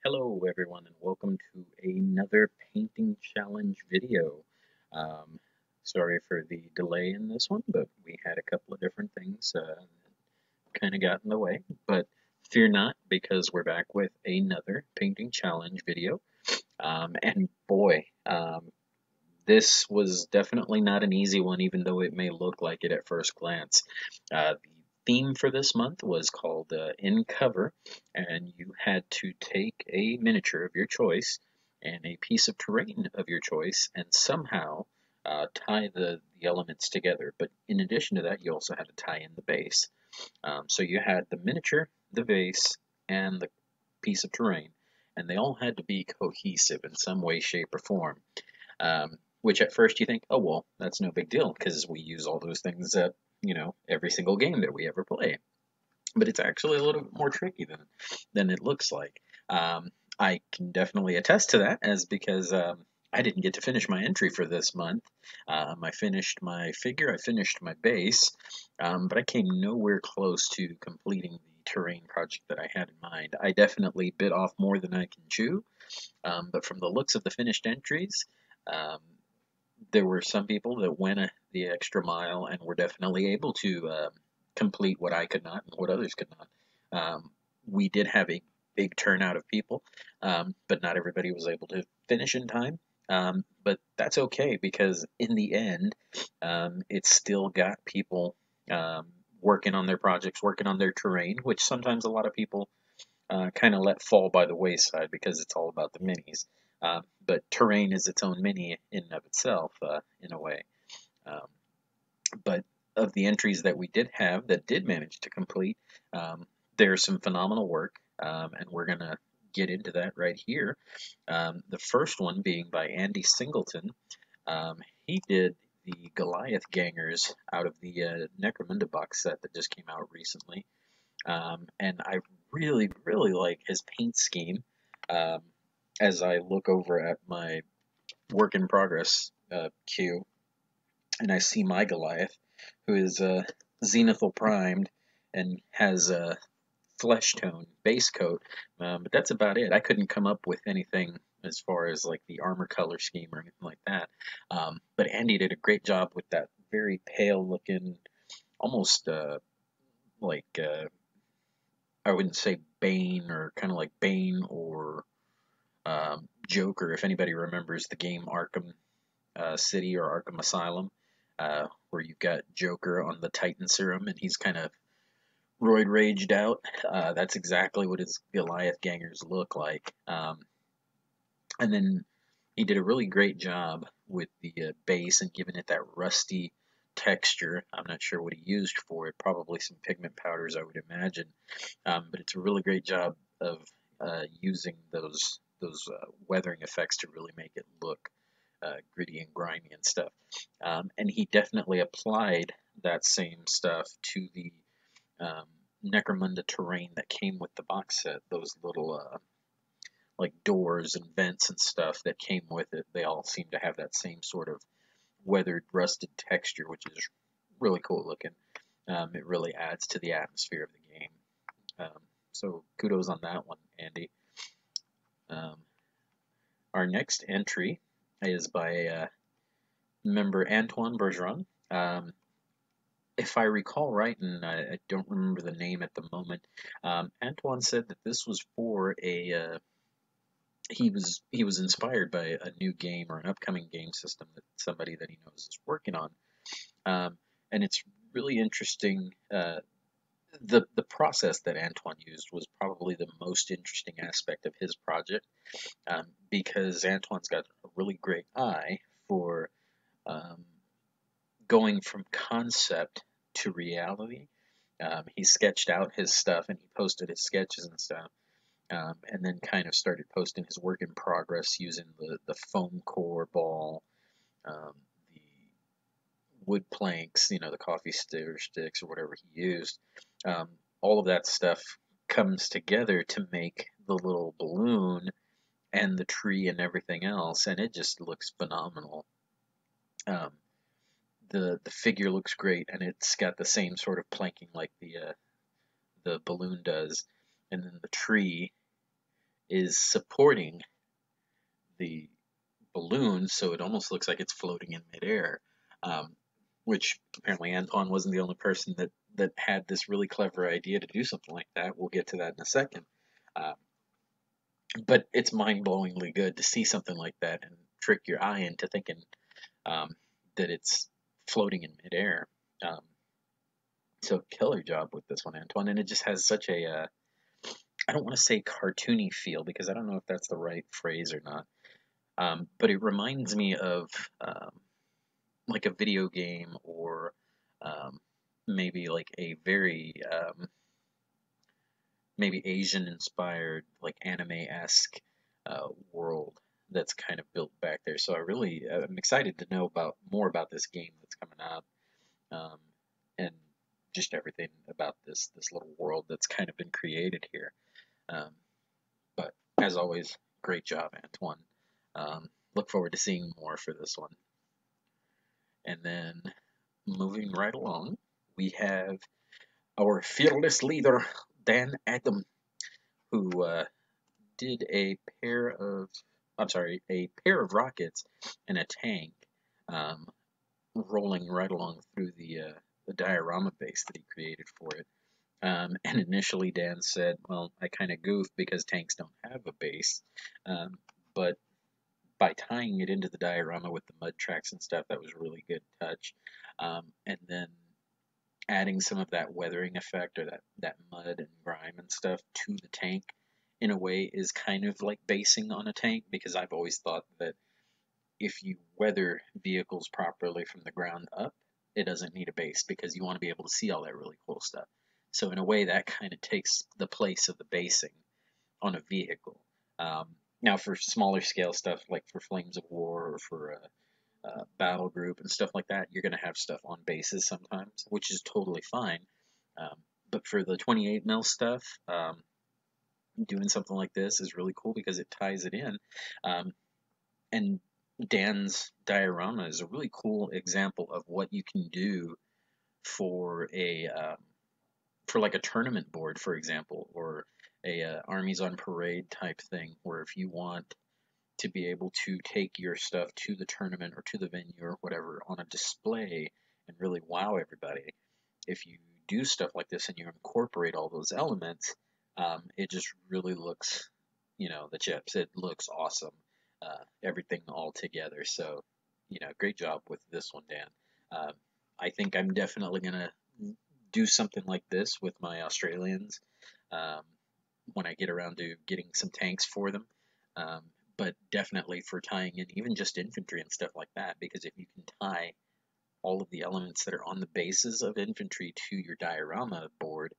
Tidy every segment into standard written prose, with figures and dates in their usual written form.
Hello everyone and welcome to another painting challenge video. Um, Sorry for the delay in this one, but we had a couple of different things kind of got in the way. But fear not, because we're back with another painting challenge video. And boy, this was definitely not an easy one, even though it may look like it at first glance. The theme for this month was called In Cover, and you had to take a miniature of your choice and a piece of terrain of your choice and somehow tie the elements together. But in addition to that, you also had to tie in the base. So you had the miniature, the base, and the piece of terrain, and they all had to be cohesive in some way, shape, or form. Which at first you think, oh well, that's no big deal because we use all those things at every single game that we ever play. But it's actually a little bit more tricky than it looks like. I can definitely attest to that, as because I didn't get to finish my entry for this month. I finished my figure, I finished my base, but I came nowhere close to completing the terrain project that I had in mind. I definitely bit off more than I can chew, but from the looks of the finished entries, um, there were some people that went the extra mile and were definitely able to complete what I could not and what others could not. We did have a big turnout of people, but not everybody was able to finish in time. But that's okay, because in the end, it's still got people working on their projects, working on their terrain, which sometimes a lot of people kind of let fall by the wayside because it's all about the minis. But terrain is its own mini in and of itself, in a way. Um, but of the entries that we did have that did manage to complete, there's some phenomenal work, and we're going to get into that right here. The first one being by Andy Singleton. He did the Goliath Gangers out of the Necromunda box set that just came out recently. And I really, really like his paint scheme. Um, as I look over at my work in progress queue, and I see my Goliath, who is zenithal primed and has a flesh tone base coat, but that's about it. I couldn't come up with anything as far as like the armor color scheme or anything like that. But Andy did a great job with that very pale looking, almost like I wouldn't say Bane, or kind of like Bane or Joker, if anybody remembers the game Arkham City or Arkham Asylum, where you've got Joker on the Titan serum and he's kind of roid raged out. That's exactly what his Goliath gangers look like. And then he did a really great job with the base and giving it that rusty texture. I'm not sure what he used for it, probably some pigment powders, I would imagine. But it's a really great job of using those weathering effects to really make it look gritty and grimy and stuff. And he definitely applied that same stuff to the um, Necromunda terrain that came with the box set. Those little like doors and vents and stuff that came with it, they all seem to have that same sort of weathered, rusted texture, which is really cool looking. It really adds to the atmosphere of the game. So kudos on that one, Andy. Um, our next entry is by member Antoine Bergeron. If I recall right, and I don't remember the name at the moment, Antoine said that this was for a he was inspired by a new game or an upcoming game system that somebody that he knows is working on, and it's really interesting. The process that Antoine used was probably the most interesting aspect of his project, because Antoine's got a really great eye for um, going from concept to reality. He sketched out his stuff and he posted his sketches and stuff, and then kind of started posting his work in progress using the foam core ball, the wood planks, the coffee sticks or whatever he used. Um, all of that stuff comes together to make the little balloon and the tree and everything else, and it just looks phenomenal. Um, the figure looks great, and it's got the same sort of planking like the balloon does, and then the tree is supporting the balloon, so it almost looks like it's floating in midair. Um, which apparently Antoine wasn't the only person that had this really clever idea to do something like that. We'll get to that in a second. Um, but it's mind-blowingly good to see something like that and trick your eye into thinking um, that it's floating in midair. Um, so killer job with this one, Antoine, and it just has such a I don't want to say cartoony feel because I don't know if that's the right phrase or not. But it reminds me of um, like a video game or um, maybe like a very maybe Asian inspired, like anime-esque world that's kind of built back there. So I'm excited to know about more about this game that's coming out, and just everything about this little world that's kind of been created here. Um, but as always, great job, Antoine. Look forward to seeing more for this one. And then moving right along, we have our fearless leader, Dan Adam, who did a pair of rockets and a tank, um, rolling right along through the diorama base that he created for it. And initially, Dan said, "Well, I kind of goofed because tanks don't have a base," but by tying it into the diorama with the mud tracks and stuff, that was a really good touch. And then adding some of that weathering effect or that mud and grime and stuff to the tank in a way is kind of like basing on a tank, because I've always thought that if you weather vehicles properly from the ground up, it doesn't need a base because you want to be able to see all that really cool stuff. So in a way, that kind of takes the place of the basing on a vehicle. Um, Now, for smaller scale stuff like for Flames of War or for battle group and stuff like that, you're going to have stuff on bases sometimes, which is totally fine. Um, but for the 28 mil stuff, doing something like this is really cool because it ties it in. Um, and Dan's diorama is a really cool example of what you can do for a for like a tournament board, for example, or a armies on parade type thing, where if you want to be able to take your stuff to the tournament or to the venue or whatever on a display and really wow everybody, if you do stuff like this and you incorporate all those elements, it just really looks, the chips. It looks awesome, everything all together. So, great job with this one, Dan. Um, I think I'm definitely gonna do something like this with my Australians um, when I get around to getting some tanks for them. Um, but definitely for tying in even just infantry and stuff like that, because if you can tie all of the elements that are on the bases of infantry to your diorama board,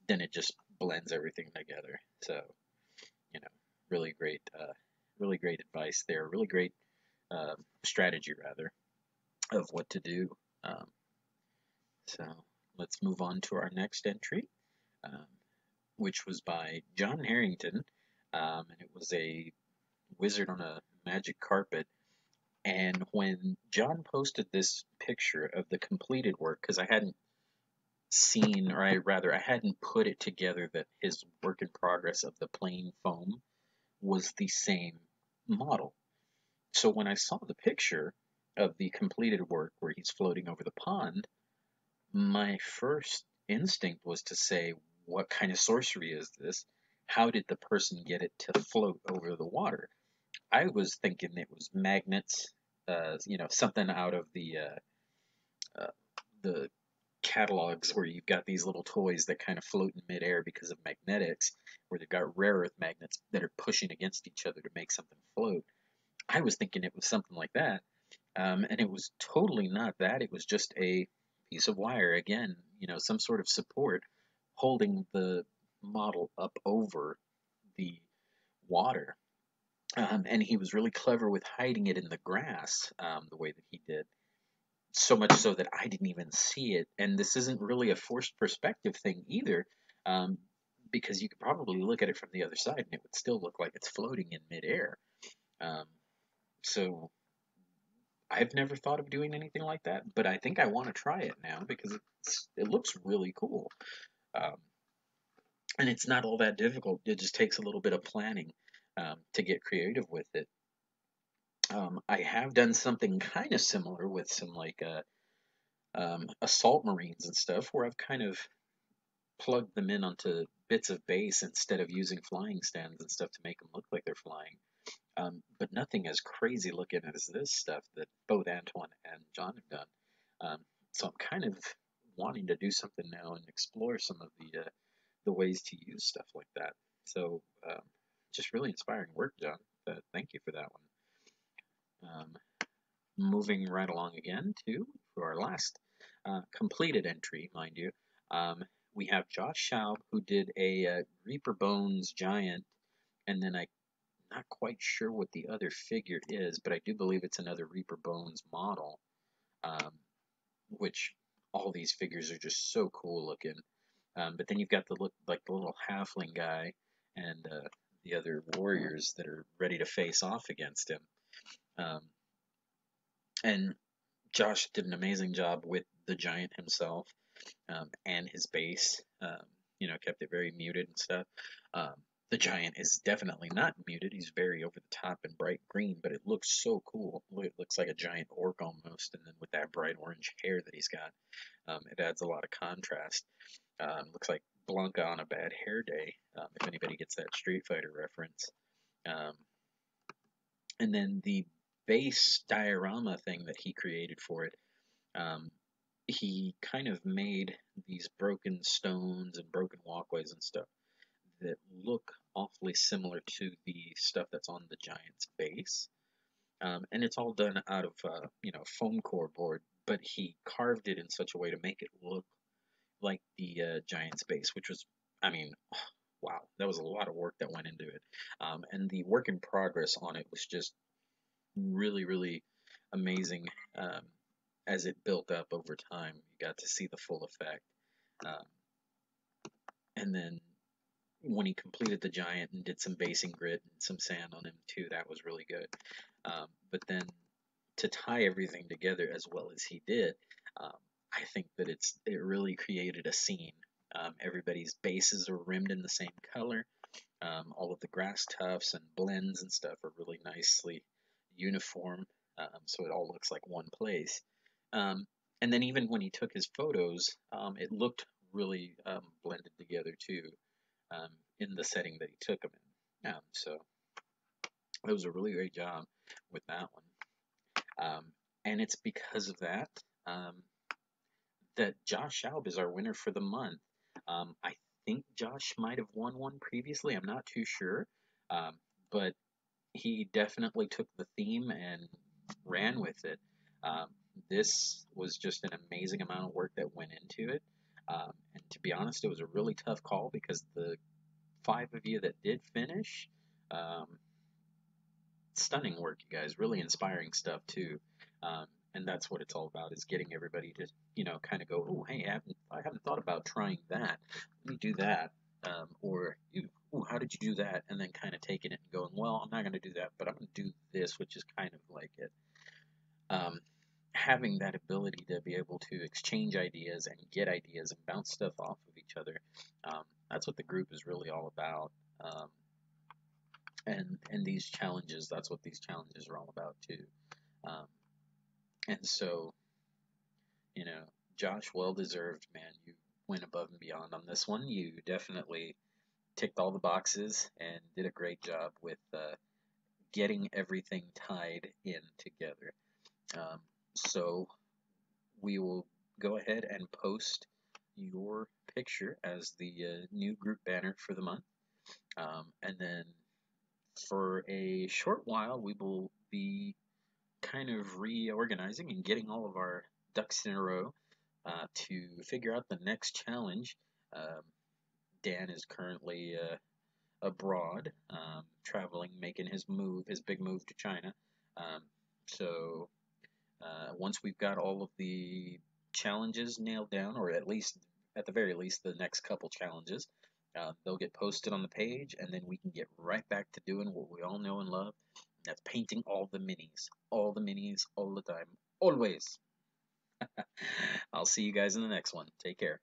then it just blends everything together. So, you know, really really great advice there. Really great strategy, rather, of what to do. Um, so let's move on to our next entry, um, which was by John Harrington, and it was a wizard on a magic carpet. And when John posted this picture of the completed work, because I hadn't seen, or I hadn't put it together that his work in progress of the plain foam was the same model. So when I saw the picture of the completed work where he's floating over the pond, my first instinct was to say, what kind of sorcery is this? How did the person get it to float over the water? I was thinking it was magnets, something out of uh, the catalogs where you've got these little toys that kind of float in midair because of magnetics, where they've got rare earth magnets that are pushing against each other to make something float. I was thinking it was something like that, and it was totally not that. It was just a piece of wire, again, some sort of support holding the model up over the water. And he was really clever with hiding it in the grass, the way that he did. So much so that I didn't even see it. And this isn't really a forced perspective thing either, um, because you could probably look at it from the other side and it would still look like it's floating in midair. Um, so I've never thought of doing anything like that, but I think I want to try it now because it looks really cool. Um, And it's not all that difficult. It just takes a little bit of planning to get creative with it. I have done something kind of similar with some like assault marines and stuff, where I've kind of plugged them in onto bits of base instead of using flying stands and stuff to make them look like they're flying. But nothing as crazy looking as this stuff that both Antoine and John have done. So I'm kind of wanting to do something now and explore some of the ways to use stuff like that. So just really inspiring work, John. Thank you for that one. Moving right along again to for our last completed entry, mind you. Um, we have Josh Schaub, who did a Reaper Bones giant, and then I'm not quite sure what the other figure is, but I do believe it's another Reaper Bones model, um, which all these figures are just so cool looking. But then you've got the look like the little halfling guy and the other warriors that are ready to face off against him. Um, and Josh did an amazing job with the giant himself and his base. Kept it very muted and stuff. Um, the giant is definitely not muted. He's very over the top and bright green, but it looks so cool. It looks like a giant orc almost, and then with that bright orange hair that he's got, it adds a lot of contrast. Looks like Blanca on a bad hair day, if anybody gets that Street Fighter reference. Um, and then the base diorama thing that he created for it, um, he kind of made these broken stones and broken walkways and stuff that look awfully similar to the stuff that's on the Giant's base. And it's all done out of, foam core board, but he carved it in such a way to make it look like the Giant's base, which was, I mean, wow, that was a lot of work that went into it. And the work in progress on it was just really, really amazing as it built up over time. You got to see the full effect. Um, and then when he completed the giant and did some basing grit and some sand on him too, that was really good. But then to tie everything together as well as he did, um, I think that it really created a scene. Everybody's bases are rimmed in the same color. All of the grass tufts and blends and stuff are really nicely uniform, so it all looks like one place. Um, and then even when he took his photos, it looked really blended together too, um, in the setting that he took them in. So that was a really great job with that one. And it's because of that um, that Josh Schaub is our winner for the month. I think Josh might have won one previously. I'm not too sure. But he definitely took the theme and ran with it. Um, this was just an amazing amount of work that went into it. And to be honest, it was a really tough call because the 5 of you that did finish, um, stunning work, you guys. Really inspiring stuff too. And that's what it's all about: is getting everybody to, kind of go, oh, hey, I haven't thought about trying that. Let me do that. Or, ooh, how did you do that? And then kind of taking it and going, well, I'm not going to do that, but I'm going to do this, which is kind of like it. Um, Having that ability to be able to exchange ideas and get ideas and bounce stuff off of each other, that's what the group is really all about. And these challenges, that's what these challenges are all about too. Um, and so, you know, Josh, well deserved, man. You went above and beyond on this one. You definitely ticked all the boxes and did a great job with getting everything tied in together. So we will go ahead and post your picture as the new group banner for the month. And then for a short while, we will be kind of reorganizing and getting all of our ducks in a row to figure out the next challenge. Um, Dan is currently abroad, traveling, making his big move to China. Um, so once we've got all of the challenges nailed down, or at the very least, the next couple challenges, they'll get posted on the page, and then we can get right back to doing what we all know and love. That's painting all the minis, all the time, always. I'll see you guys in the next one. Take care.